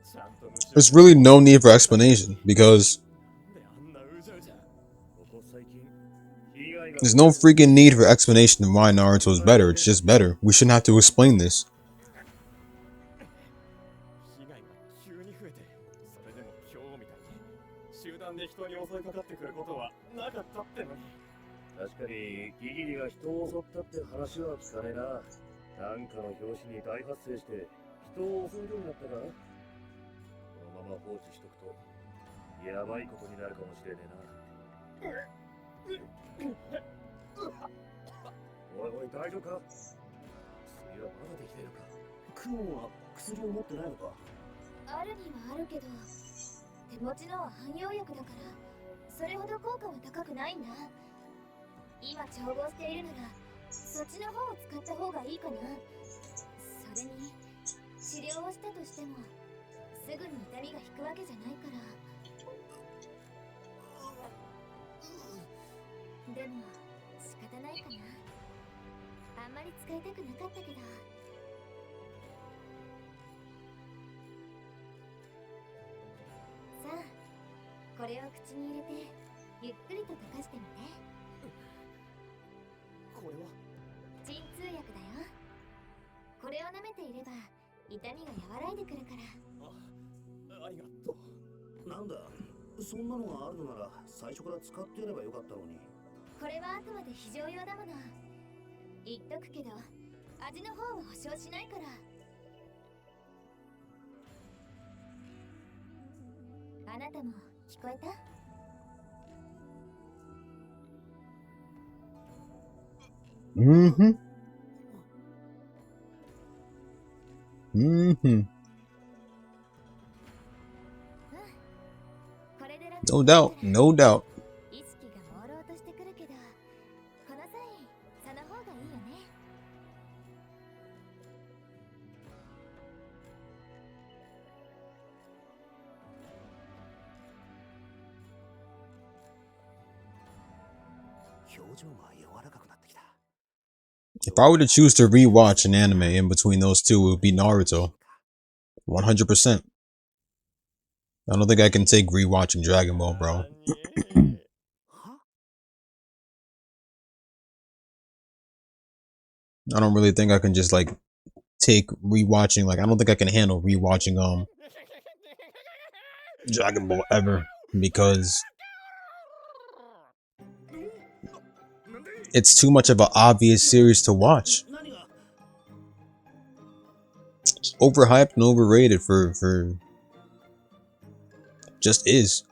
ちゃんと There's really no need for explanation because あんなうじゃうじゃ。ここ最近、被害が there's no freaking need for explanation of why Naruto is better. It's just better. We shouldn't have to explain this. 被害が急に増えて、それでも今日みたいに集団で人に襲いかかってくることはなかったってのに。確かにギギリが人を襲ったって話は聞かねえな。なんかの拍子に大発生して人を襲うようになったか。このまま放置しとくとやばいことになるかもしれねえな。おいおい、大丈夫か。薬はまだできてるのか。クオンは薬を持ってないのか。あるにはあるけど、手持ちのは汎用薬だから、それほど効果は高くないんだ。今調合しているなら、そっちの方を使った方がいいかな。それに、治療をしたとしても、すぐに痛みが引くわけじゃないから。でも、仕方ないかな。あんまり使いたくなかったけど。さあ、これを口に入れてゆっくりと溶かしてみて。これは鎮痛薬だよ。これを舐めていれば痛みが和らいでくるから。ありがとう。なんだ、そんなのがあるのなら最初から使ってやればよかったのに。これはあくまで非常用だもの。言っとくけど味の方は保証しないから。あなたも聞こえた？Mm-hmm. Mm-hmm. これで楽 No doubt. No doubt. 意識が朦朧としてくるけど、この際その方がいいよね。表情が柔らかくなってきた。 If I were to choose to rewatch an anime in between those two, it would be Naruto. 100%. I don't think I can take rewatching Dragon Ball, bro. は I don't really think I can just like take rewatching. Like I don't think I can handle rewatching Dragon Ball ever because it's too much of an obvious series to watch. 何が It's overhyped and overrated for just is.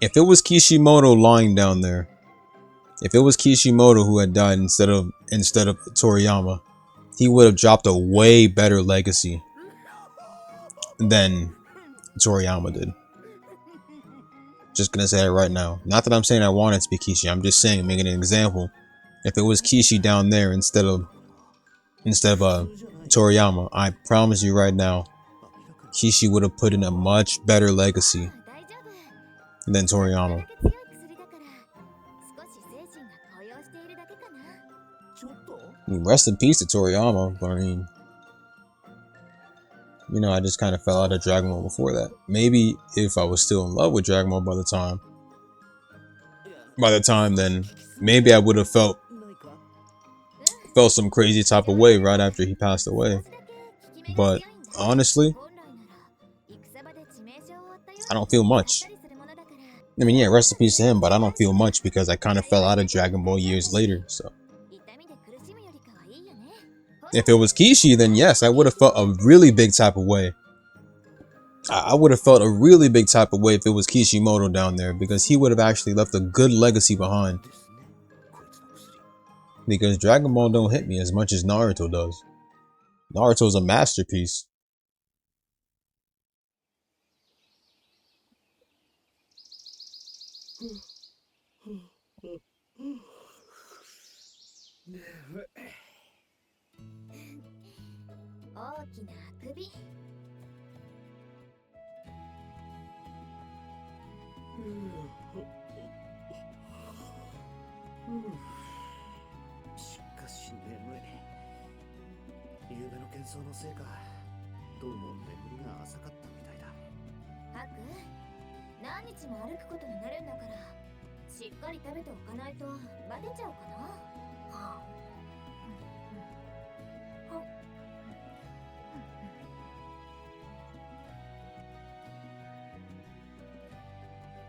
If it was Kishimoto lying down there If it was Kishimoto who had died instead of Toriyama, he would have dropped a way better legacy than Toriyama did. Just gonna say it right now. Not that I'm saying I want it to be Kishi. I'm just saying, making an example. If it was Kishi down there instead of Toriyama, I promise you right now, Kishi would have put in a much better legacy than Toriyama. I mean, rest in peace to Toriyama, but I mean, you know, I just kind of fell out of Dragon Ball before that. Maybe if I was still in love with Dragon Ball by the time, then maybe I would have felt some crazy type of way right after he passed away. But honestly, I don't feel much. I mean, yeah, rest in peace to him, but I don't feel much because I kind of fell out of Dragon Ball years later, so. If it was Kishi, then yes, I would have felt a really big type of way. I would have felt a really big type of way if it was Kishimoto down there, because he would have actually left a good legacy behind. Because Dragon Ball don't hit me as much as Naruto does. Naruto's a masterpiece.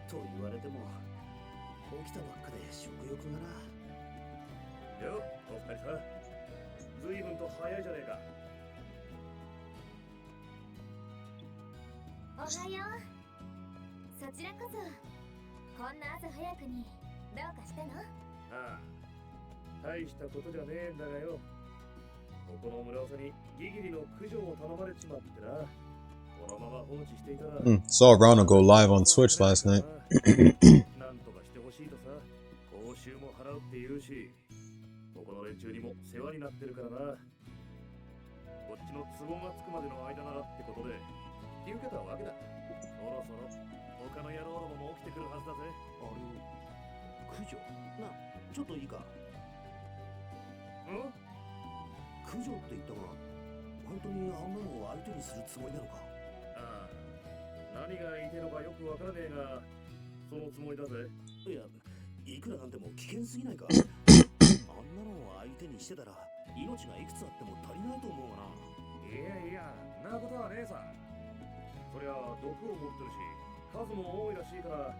と言われても起きたばっかで食欲がな。よ、お二人さん、随分と早いじゃねえか。おはよう。そちらこそこんな朝早くにどうかしたの？ああ、大したことじゃねえんだがよ。ここの村長にギギリの駆除を頼まれちまってな。Saw Rana go live on Twitch last night. なんとかしてほしいとさ、報酬も払うって言うし、ここの連中にも世話になってるからな。こっちの都合がつくまでの間ならってことで引き受けたわけだ。そろそろ他の野郎どもも起きてくるはずだぜ。あれ、駆除な、ちょっといいか。駆除って言ったが、本当にあんなのを相手にするつもりなのか。ああ、何が言いてるのかよくわからねえが、そのつもりだぜ。いや、いくらなんでも危険すぎないか。あんなのを相手にしてたら命がいくつあっても足りないと思うがな。いやいや、なことはねえさ。そりゃ毒を持ってるし、数も多いらしいから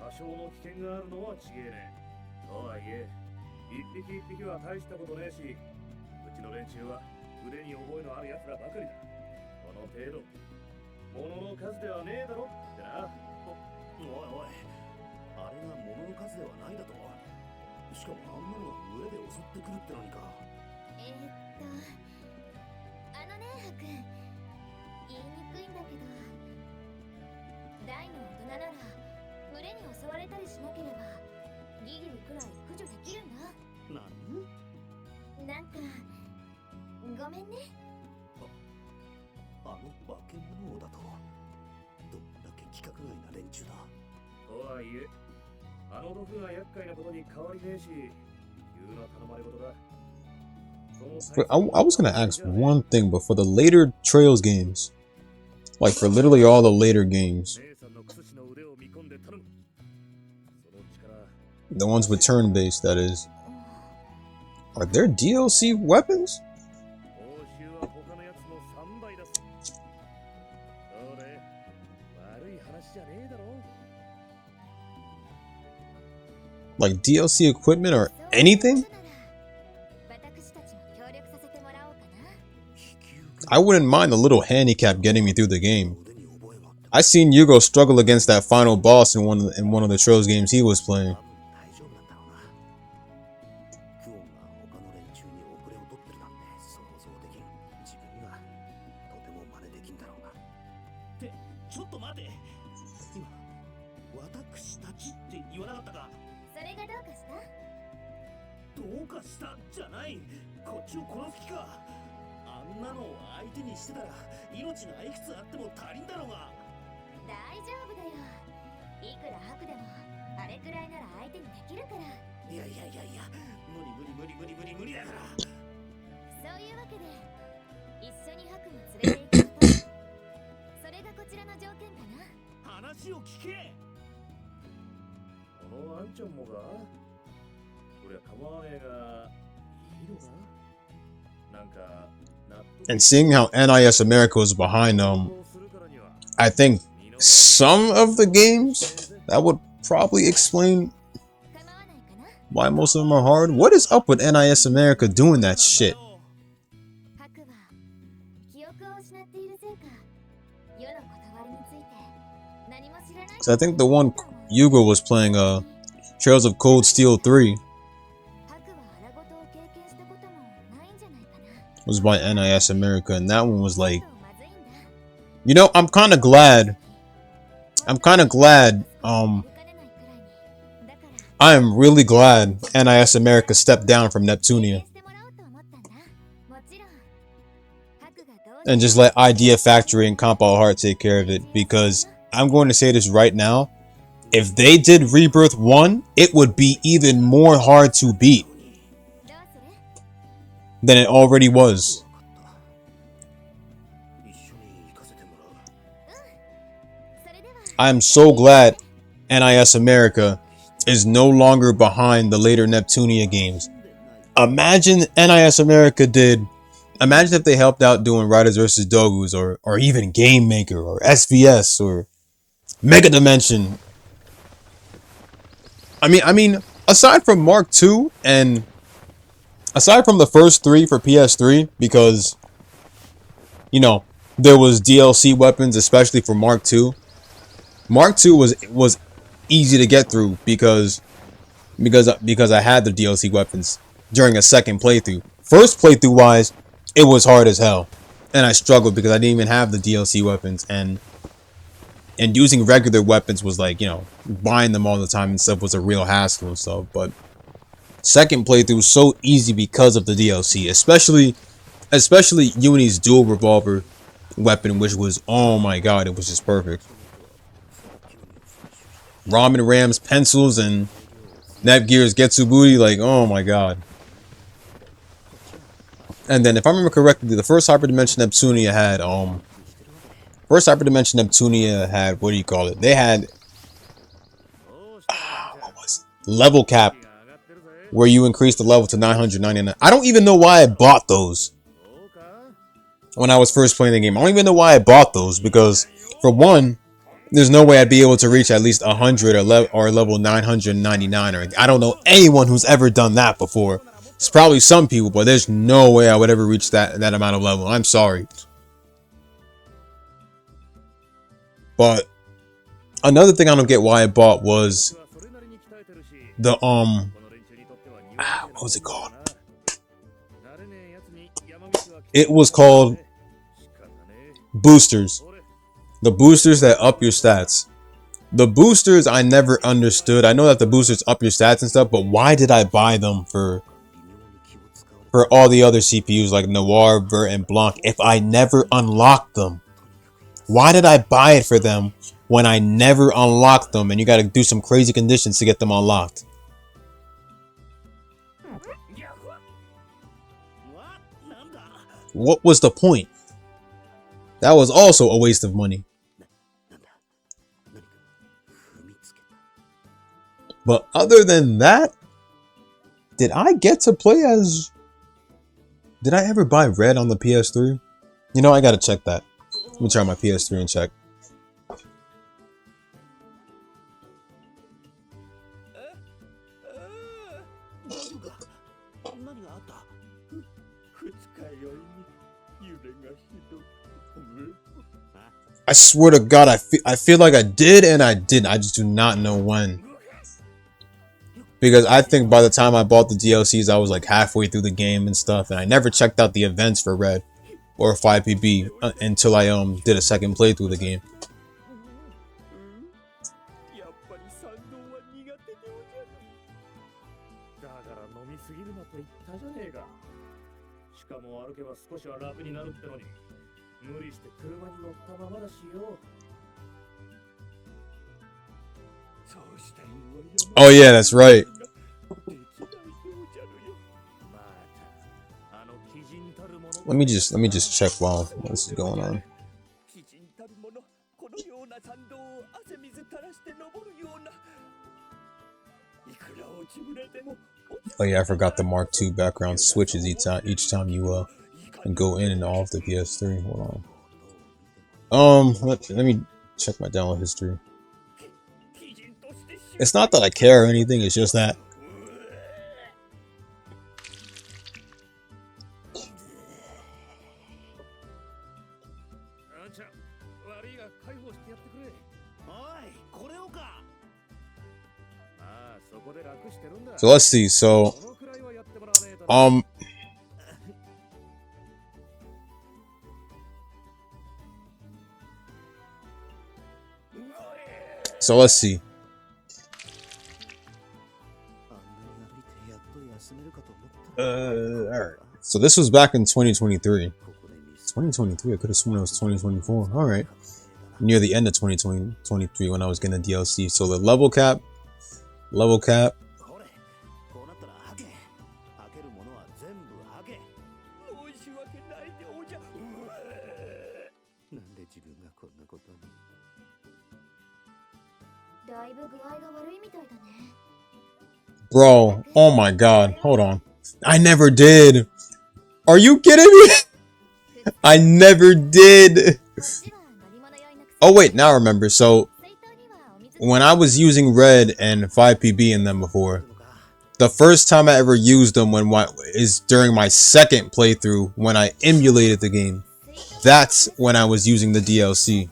多少の危険があるのは違えねえ。とはいえ、一匹一匹は大したことねえし、うちの連中は腕に覚えのあるやつらばかりだ。この程度物の数ではねえだろってな。おいおい、あれが物の数ではないだと。しかもあんなのが群れで襲ってくるってのにか。あのね、ハク、言いにくいんだけど、大の大人なら群れに襲われたりしなければギリギリくらい駆除できるんだ。なんかごめんね。あの化け物だと。どんだけ規格外な連中だ。とはいえ、あの毒が厄介なことに変わりねえし、急な頼まれ事だ。I was gonna ask one thing, but for the later Trails games, like for literally all the later games, the ones with turn-based, that is, are there DLC weapons? Like DLC equipment or anything? I wouldn't mind the little handicap getting me through the game. I seen Yugo struggle against that final boss in one of the Trails games he was playing. ちょっと待て。今、私たちって言わなかったか。それがどうかした？どうかしたじゃない。こっちを殺す気か。あんなのを相手にしてたら命がいくつあっても足りんだろうが。大丈夫だよ。いくら白でもあれくらいなら相手にできるから。いや、無理だから。そういうわけで一緒に白も連れて行くこと。それがこちらの条件かな。話を聞け。このあんちゃんもがこりゃ構わねえがいいのかなんか納得 And seeing how NIS America was behind I think some of the games, that would probably explain 構わないかな。 why most of them are hard. What is up with NIS America doing that shit? 白は記憶を失っているせいか、世の断りについて何も知らない。 So I think the one Yugo was playing, Trails of Cold Steel 3, 白は荒事を経験したこともないんじゃないかな。 was by NIS America, and that one was like, まずいんだ。 you know, I'm kind of glad, かねないくらいに。だから I am really glad NIS America stepped down from 経 Neptunia 験してもらおうと思ったんだ。もちろん白がどう and just let Idea Factory and Compound Heart take care of it, because I'm going to say this right now, if they did Rebirth 1, it would be even more hard to beat どうする？ than it already was. 一緒に行かせてもらう。それでは I am so glad NIS America is no longer behind the later Neptunia games. Imagine NIS America imagine if they helped out doing Riders vs. Dogus or even Game Maker or SVS or Mega Dimension. I mean, aside from Mark II and aside from the first three for PS3, because, you know, there was DLC weapons, especially for Mark II. Mark II was easy to get through because I had the DLC weapons during a second playthrough. First playthrough wise, it was hard as hell, and I struggled because I didn't even have the DLC weapons, and using regular weapons was like, you know, buying them all the time and stuff was a real hassle and stuff. But second playthrough was so easy because of the DLC, especially Uni's dual revolver weapon, which was, oh my god, it was just perfect. Ramen Ram's pencils and Netgear's Getsu Booty, like, oh my god. And then, if I remember correctly, the first Hyperdimension Neptunia had, what do you call it? They had, what was it? Level cap, where you increase the level to 999. I don't even know why I bought those when I was first playing the game. I don't even know why I bought those, because, for one, there's no way I'd be able to reach at least 100 or level 999. Or I don't know anyone who's ever done that before. It's probably some people, but there's no way I would ever reach that amount of level. I'm sorry. But another thing I don't get why I bought was the what was it called? It was called boosters. The boosters that up your stats. The boosters I never understood. I know that the boosters up your stats and stuff, but why did I buy them for all the other CPUs like Noir, Vert, and Blanc if I never unlocked them? Why did I buy it for them when I never unlocked them and you gotta do some crazy conditions to get them unlocked? What was the point? That was also a waste of money. But other than that, did I get to play as... Did I ever buy Red on the PS3? You know, I gotta check that. Let me try my PS3 and check. I swear to God, I feel like I did and I didn't. I just do not know when. Because I think by the time I bought the DLCs, I was like halfway through the game and stuff. And I never checked out the events for Red or 5PB until I did a second playthrough of the game. 少しは楽になるってのに無理して車に乗ったままだしよ。そうしたいのよ。 Oh yeah, that's right. できないようじゃるよ。またあの鬼人たるもの。 Let me just check while this is going on. 鬼人たるもの、このような山道を汗水垂らして登るような。いくら落ちぶれても。 Oh yeah, I forgot the Mark II background switches each time you go in and off the PS3. Hold on. Let me check my download history. It's not that I care or anything. It's just that so let's see. So let's see. Alright. So this was back in 2023. 2023? I could have sworn it was 2024. Alright. Near the end of 2023 when I was getting the DLC. So the level cap. だいぶ具合が悪いみたいだね。 Bro, oh my god. Hold on. I never did. Are you kidding me? I never did. Oh wait, now I remember. So when I was using Red and 5PB in them before, the first time I ever used them is during my second playthrough when I emulated the game. That's when I was using the DLC.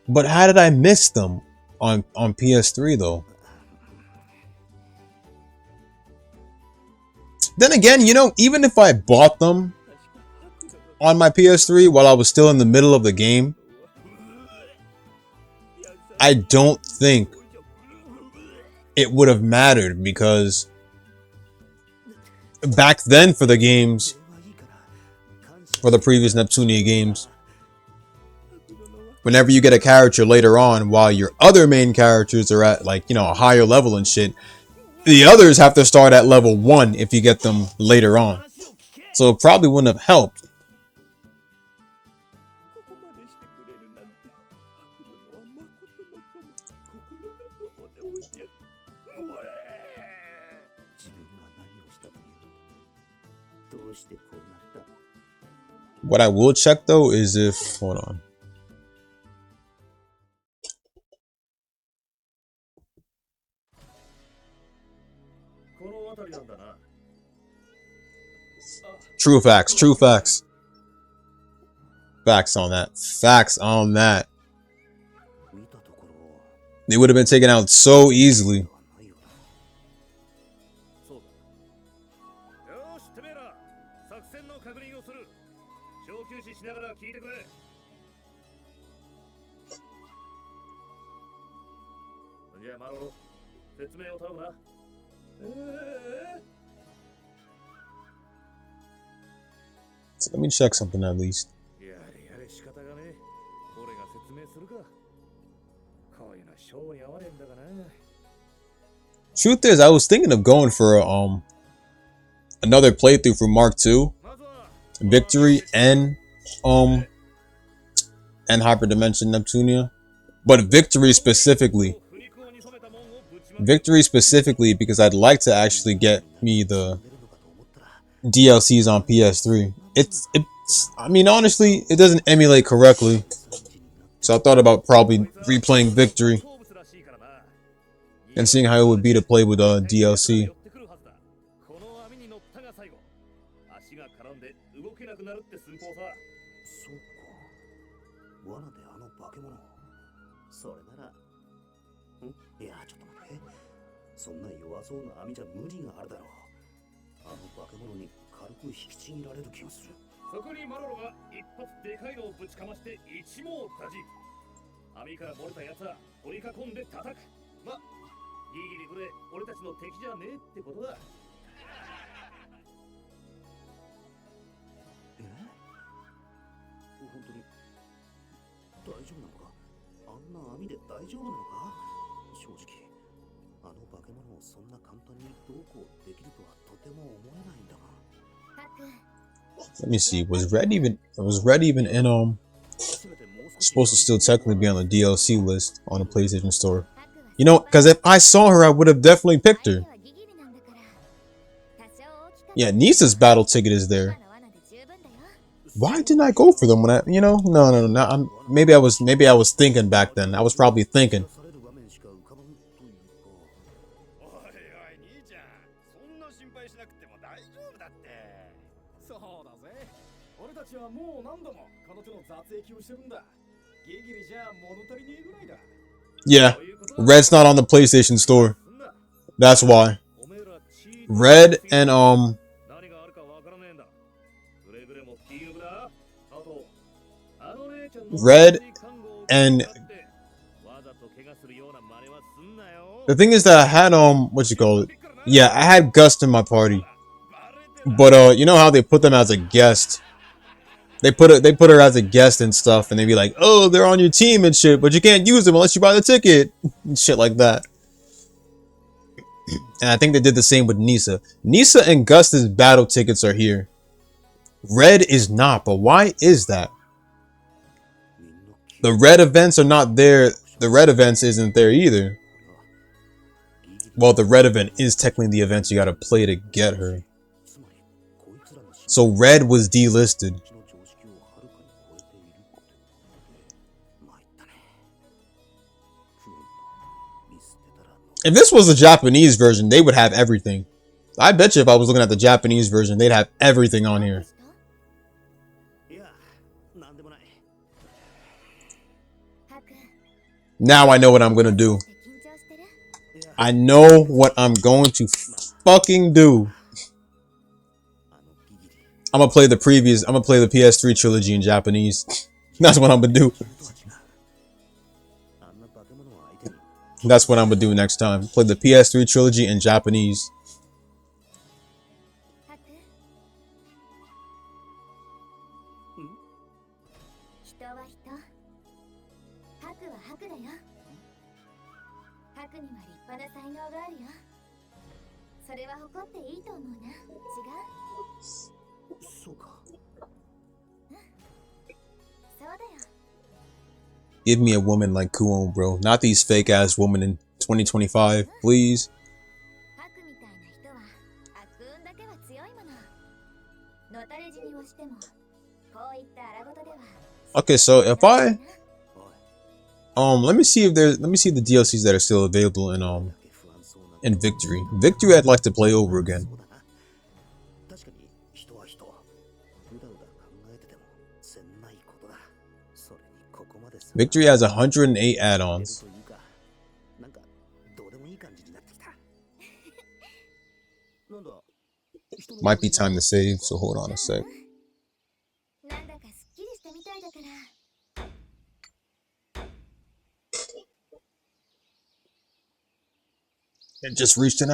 But how did I miss them on PS3 though? Then again, you know, even if I bought them on my PS3 while I was still in the middle of the game, I don't think it would have mattered because back then for the games, for the previous Neptunia games, whenever you get a character later on while your other main characters are at like, you know, a higher level and shit, the others have to start at level 1 if you get them later on. So it probably wouldn't have helped. What I will check though is if, hold on. True facts, true facts. Facts on that. Facts on that. They would have been taken out so easily. So let me check something at least. Truth is, I was thinking of going for another playthrough for Mark II, Victory, and Hyperdimension Neptunia, but Victory specifically because I'd like to actually get me the DLCs on PS3. It's I mean, honestly, it doesn't emulate correctly, so I thought about probably replaying Victory and seeing how it would be to play with DLC. 大丈夫なのか？あんな網で大丈夫なのか？正直あの化け物をそんな簡単にどうこうできるとはとても思えないんだが。ハク Let me see. Was Red even in supposed to still technically be on the DLC list on the PlayStation Store? You know, because if I saw her, I would have definitely picked her. Yeah, Nisa's battle ticket is there. Why didn't I go for them when I, you know? No. Maybe I was thinking back then. I was probably thinking. そうだぜ。俺たちはもう何度もこの手の雑役をしてるんだ。ギリギリじゃ物足りねえぐらいだ。Yeah, Red's not on the PlayStation Store. That's why. Red and Red and the thing is that I had what you call it? Yeah, I had Gust in my party. But you know how they put them as a guest? They put her as a guest and stuff, and they be like, "Oh, they're on your team and shit, but you can't use them unless you buy the ticket." And shit like that. And I think they did the same with Nisa. Nisa and Gus's battle tickets are here. Red is not, but why is that? The red events are not there. The red events isn't there either. Well, the red event is technically the events you gotta play to get her. So red was delisted. If this was a Japanese version, they would have everything. I bet you if I was looking at the Japanese version, they'd have everything on here. Now I know what I'm gonna do. I know what I'm going to fucking do. I'm gonna play the PS3 trilogy in Japanese. That's what I'm gonna do. That's what I'm gonna do next time. Play the PS3 trilogy in Japanese. Give me a woman like Kuon, bro. Not these fake ass women in 2025, please. Okay, so if I let me see the DLCs that are still available in Victory. Victory I'd like to play over again. Victory has 108 add-ons. Might be time to save, so hold on a sec. It just reached an